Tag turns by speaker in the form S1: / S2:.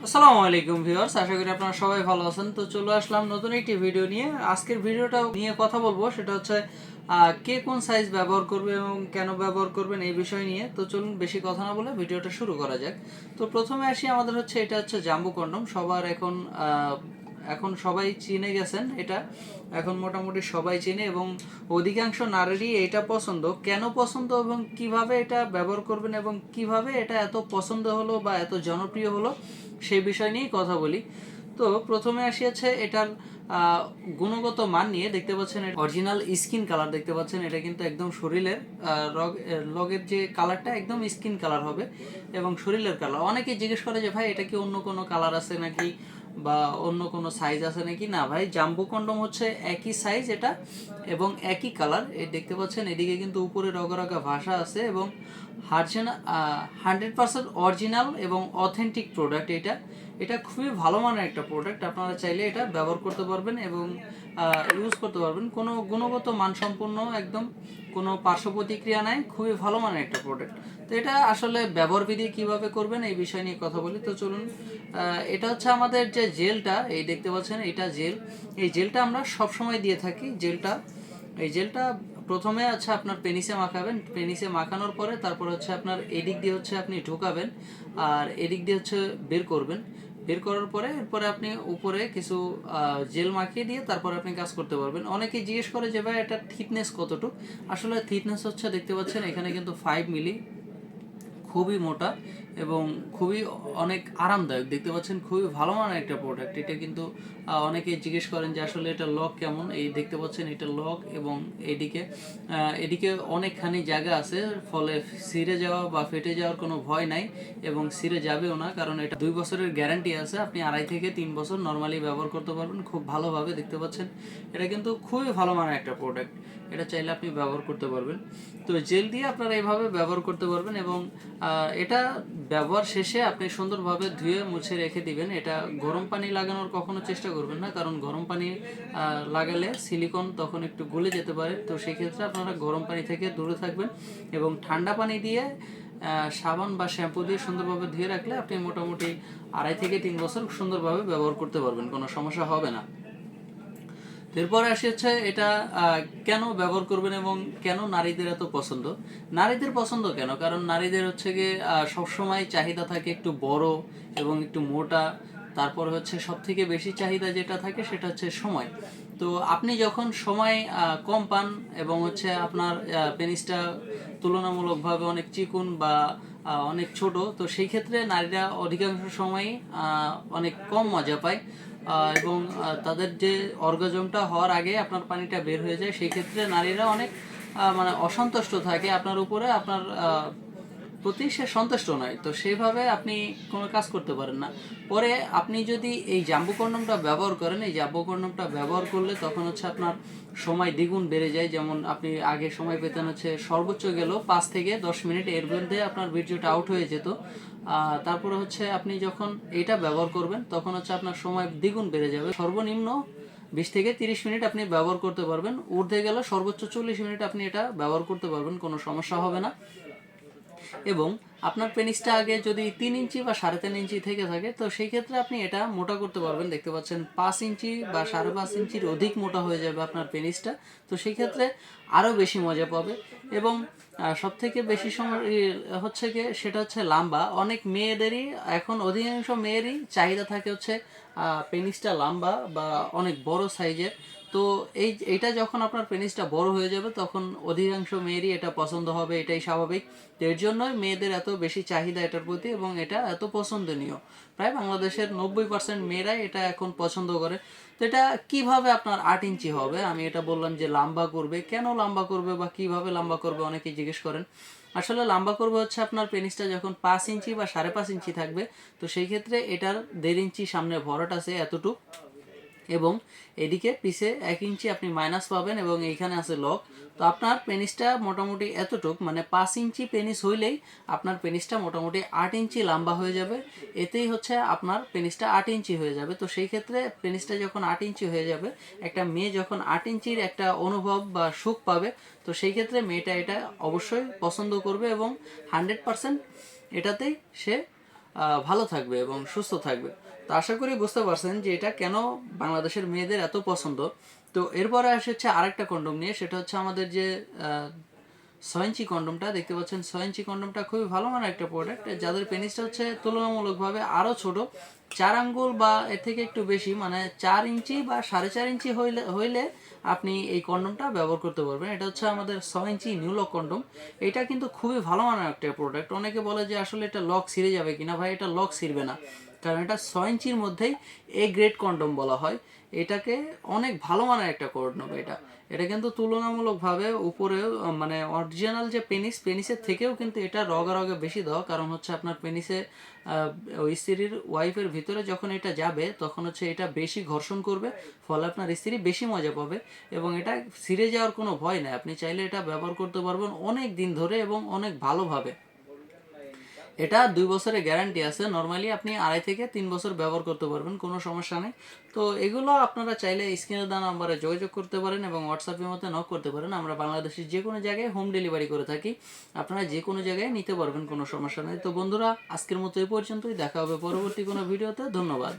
S1: আসসালামু আলাইকুম ভিউয়ার্স, আশা করি আপনারা সবাই ভালো আছেন। তো চলে আসলাম নতুন একটি ভিডিও নিয়ে। আজকের ভিডিওটা নিয়ে কথা বলবো, সেটা হচ্ছে কে কোন সাইজ ব্যবহার করবে এবং কেন ব্যবহার করবেন এই বিষয় নিয়ে। তো চলুন বেশি কথা না বলে ভিডিওটা শুরু করা যাক। তো প্রথমে আসি, আমাদের হচ্ছে এটা হচ্ছে জাম্বো কন্ডম। সবার এখন সবাই চিনে গেছেন এটা, এখন মোটামুটি সবাই চিনে এবং অধিকাংশ নারীরই এটা পছন্দ। কেন পছন্দ এবং কিভাবে এটা ব্যবহার করবেন এবং কিভাবে এটা এত পছন্দ হলো বা এত জনপ্রিয় হলো সেই বিষয় নিয়েই কথা বলি। তো প্রথমে আসিয়াছে এটার গুণগত মান নিয়ে। দেখতে পাচ্ছেন অরিজিনাল স্কিন কালার, দেখতে পাচ্ছেন এটা কিন্তু একদম শরীরের লগের যে কালারটা একদম স্কিন কালার হবে এবং শরীরের কালার। অনেকে জিজ্ঞেস করে যে ভাই এটা কি অন্য কোনো কালার আছে নাকি বা অন্য কোনো সাইজ আছে নাকি। না ভাই, জাম্বো কন্ডম হচ্ছে একই সাইজ এটা এবং একই কালার। এই দেখতে পাচ্ছেন এদিকে কিন্তু উপরে রগা ভাষা আছে এবং 100% অরিজিনাল এবং অথেন্টিক প্রোডাক্ট এটা। এটা খুবই ভালো মানের একটা প্রোডাক্ট, আপনারা চাইলে এটা ব্যবহার করতে পারবেন এবং ইউজ করতে পারবেন। কোনো গুণগত মানসম্পন্ন, একদম কোনো পার্শ্ব প্রতিক্রিয়া নাই, খুবই ভালো মানের একটা প্রোডাক্ট। তো এটা আসলে ব্যবহার বিধি কীভাবে করবেন এই বিষয় নিয়ে কথা বলি। তো চলুন, এটা হচ্ছে আমাদের যে জেলটা, এই দেখতে পাচ্ছেন এটা জেল। এই জেলটা আমরা সব সময় দিয়ে থাকি। এই জেলটা প্রথমে হচ্ছে আপনার পেনিসে মাখাবেন। পেনিসে মাখানোর পরে তারপর হচ্ছে আপনার এদিক দিয়ে হচ্ছে আপনি ঢোকাবেন আর এদিক দিয়ে হচ্ছে বের করবেন। বের করার পরে এরপরে আপনি উপরে কিছু জেল মাখিয়ে দিয়ে তারপর আপনি কাজ করতে পারবেন। অনেকেই জিজ্ঞেস করে যে ভাই এটা থিকনেস কতটুকু। আসলে থিকনেস হচ্ছে, দেখতে পাচ্ছেন এখানে কিন্তু 5 মিলি, খুবই মোটা এবং খুবই অনেক আরামদায়ক। দেখতে পাচ্ছেন খুবই ভালো মানের একটা প্রোডাক্ট এটা। কিন্তু অনেকে জিজ্ঞেস করেন যে আসলে এটা লক কেমন। এই দেখতে পাচ্ছেন এটা লক এবং এদিকে অনেকখানি জায়গা আছে, ফলে ছিঁড়ে যাওয়া বা ফেটে যাওয়ার কোনো ভয় নাই এবং ছিঁড়ে যাবেও না, কারণ এটা 2 বছরের গ্যারান্টি আছে। আপনি 2.5 থেকে 3 বছর নর্মালি ব্যবহার করতে পারবেন খুব ভালোভাবে। দেখতে পাচ্ছেন এটা কিন্তু খুবই ভালো মানের একটা প্রোডাক্ট, এটা চাইলে আপনি ব্যবহার করতে পারবেন। তো জেল দিয়ে আপনারা এইভাবে ব্যবহার করতে পারবেন এবং এটা ব্যবহার শেষে আপনি সুন্দরভাবে ধুয়ে মুছে রেখে দিবেন। এটা গরম পানি লাগানোর কখনো চেষ্টা করবেন না, কারণ গরম পানি লাগালে সিলিকন তখন একটু গলে যেতে পারে। তো সেই ক্ষেত্রে আপনারা গরম পানি থেকে দূরে থাকবেন এবং ঠান্ডা পানি দিয়ে সাবান বা শ্যাম্পু দিয়ে সুন্দরভাবে ধুয়ে রাখলে আপনি মোটামুটি 2.5 থেকে 3 বছর সুন্দরভাবে ব্যবহার করতে পারবেন, কোনো সমস্যা হবে না। এরপরে আসি হচ্ছে এটা কেন ব্যবহার করবেন এবং কেন নারীদের এত পছন্দ। নারীদের পছন্দ কেন? কারণ নারীদের হচ্ছে গিয়ে সবসময় চাহিদা থাকে একটু বড় এবং একটু মোটা। তারপর হচ্ছে সব থেকে বেশি চাহিদা যেটা থাকে সেটা হচ্ছে সময়। তো আপনি যখন সময় কম পান এবং হচ্ছে আপনার পেনিসটা তুলনামূলকভাবে অনেক চিকুন বা অনেক ছোট, তো সেই ক্ষেত্রে নারীরা অধিকাংশ সময়ই অনেক কম মজা পায় এবং তাদের যে অর্গাজমটা হওয়ার আগে আপনার পানিটা বের হয়ে যায়। সেই ক্ষেত্রে নারীরা অনেক মানে অসন্তুষ্ট থাকে আপনার উপরে, আপনার প্রতি সে সন্তুষ্ট নয়। তো সেইভাবে আপনি কোনো কাজ করতে পারেন না। পরে আপনি যদি এই জাম্বু কন্ডমটা ব্যবহার করেন, এই জাম্বু কন্ডমটা ব্যবহার করলে তখন হচ্ছে আপনার সময় দ্বিগুণ বেড়ে যায়। যেমন আপনি আগে সময় পেতেন হচ্ছে সর্বোচ্চ গেলেও 5 থেকে 10 মিনিট, এর মধ্যে আপনার ভিডিওটা আউট হয়ে যেত। তারপরে হচ্ছে আপনি যখন এটা ব্যবহার করবেন তখন হচ্ছে আপনার সময় দ্বিগুণ বেড়ে যাবে। সর্বনিম্ন 20 থেকে 30 মিনিট আপনি ব্যবহার করতে পারবেন, ঊর্ধ্বে গেলে সর্বোচ্চ 40 মিনিট আপনি এটা ব্যবহার করতে পারবেন, কোনো সমস্যা হবে না। এবং আপনার পেনিসটা আগে যদি 3 ইঞ্চি বা 3.5 ইঞ্চি থেকে থাকে, তো সেই ক্ষেত্রে আপনি এটা মোটা করতে পারবেন। দেখতে পাচ্ছেন 5 ইঞ্চি বা 5.5 ইঞ্চির অধিক মোটা হয়ে যাবে আপনার পেনিসটা। তো সেই ক্ষেত্রে আরও বেশি মজা পাবে এবং সব থেকে বেশি সময় হচ্ছে গিয়ে সেটা হচ্ছে লম্বা। অনেক মেয়েদেরই, এখন অধিকাংশ মেয়েরই চাহিদা থাকে হচ্ছে পেনিসটা লম্বা বা অনেক বড় সাইজের। তো এইটা যখন আপনার পেনিসটা বড় হয়ে যাবে তখন অধিকাংশ মেয়েরই এটা পছন্দ হবে, এটাই স্বাভাবিক। তো এর জন্যই মেয়েদের এত বেশি চাহিদা এটার প্রতি এবং এটা এত পছন্দনীয়। প্রায় বাংলাদেশের 90% মেয়েরাই এটা এখন পছন্দ করে। তো এটা কিভাবে আপনার 8 ইঞ্চি হবে, আমি এটা বললাম যে লম্বা করবে। কেন লম্বা করবে বা কিভাবে লম্বা করবে অনেকেই জিজ্ঞেস করেন। আসলে লম্বা করবে হচ্ছে আপনার পেনিসটা যখন 5 ইঞ্চি বা 5.5 ইঞ্চি থাকবে, তো সেই ক্ষেত্রে এটার 1.5 ইঞ্চি সামনে ভরাট আছে এতটুকু এবং এদিকে পিছে 1 ইঞ্চি আপনি মাইনাস পাবেন এবং এইখানে আছে লক। তো আপনার পেনিসটা মোটামুটি এতটুক, মানে 5 ইঞ্চি পেনিস হইলেই আপনার পেনিসটা মোটামুটি 8 ইঞ্চি লম্বা হয়ে যাবে। এতেই হচ্ছে আপনার পেনিসটা 8 ইঞ্চি হয়ে যাবে। তো সেই ক্ষেত্রে পেনিসটা যখন 8 ইঞ্চি হয়ে যাবে, একটা মেয়ে যখন 8 ইঞ্চির একটা অনুভব বা সুখ পাবে, তো সেই ক্ষেত্রে মেয়েটা এটা অবশ্যই পছন্দ করবে এবং 100% এটাতেই সে ভালো থাকবে এবং সুস্থ থাকবে। তো আশা করি বুঝতে পারছেন যে এটা কেন বাংলাদেশের মেয়েদের এত পছন্দ। তো এরপরে আসে হচ্ছে আরেকটা কন্ডোম নিয়ে, সেটা হচ্ছে আমাদের যে 6 ইঞ্চি কন্ডোমটা দেখতে পাচ্ছেন। 6 ইঞ্চি কন্ডোমটা খুবই ভালো মানের একটা প্রোডাক্ট, যাদের পেনিসটা হচ্ছে তুলনামূলকভাবে আরও ছোট, 4 আঙ্গুল বা এর থেকে একটু বেশি, মানে 4 ইঞ্চি বা 4.5 ইঞ্চি হইলে হইলে আপনি এই কন্ডোমটা ব্যবহার করতে পারবেন। এটা হচ্ছে আমাদের 6 ইঞ্চি নিউলক কন্ডোম। এটা কিন্তু খুবই ভালো মানের একটা প্রোডাক্ট। অনেকে বলে যে আসলে এটা লক ছিঁড়ে যাবে কিনা। ভাই, এটা লক ছিঁড়বে না, কারণ এটা 6 ইঞ্চির মধ্যেই এ গ্রেড কন্ডোম বলা হয়। এটাকে অনেক ভালো মানের একটা কন্ডোম এটা। এটা কিন্তু তুলনামূলকভাবে উপরেও মানে অরিজিনাল যে পেনিসের থেকেও কিন্তু এটা রগে রগে বেশি দেওয়া, কারণ হচ্ছে আপনার পেনিসে ওই স্ত্রীর ওয়াইফের ভিতরে যখন এটা যাবে তখন হচ্ছে এটা বেশি ঘর্ষণ করবে, ফলে আপনার স্ত্রী বেশি মজা পাবে এবং এটা ছিঁড়ে যাওয়ার কোনো ভয় নেই। আপনি চাইলে এটা ব্যবহার করতে পারবেন অনেক দিন ধরে এবং অনেক ভালোভাবে। এটা 2 বছরের গ্যারান্টি আছে। নর্মালি আপনি 2.5 থেকে 3 বছর ব্যবহার করতে পারবেন, কোনো সমস্যা নেই। তো এগুলো আপনারা চাইলে স্ক্রিনে দেওয়া নাম্বারে যোগাযোগ করতে পারেন এবং হোয়াটসঅ্যাপের মধ্যে নক করতে পারেন। আমরা বাংলাদেশের যে কোনো জায়গায় হোম ডেলিভারি করে থাকি, আপনারা যে কোনো জায়গায় নিতে পারবেন, কোনো সমস্যা নেই। তো বন্ধুরা, আজকের মতো এই পর্যন্তই। দেখা হবে পরবর্তী কোনো ভিডিওতে। ধন্যবাদ।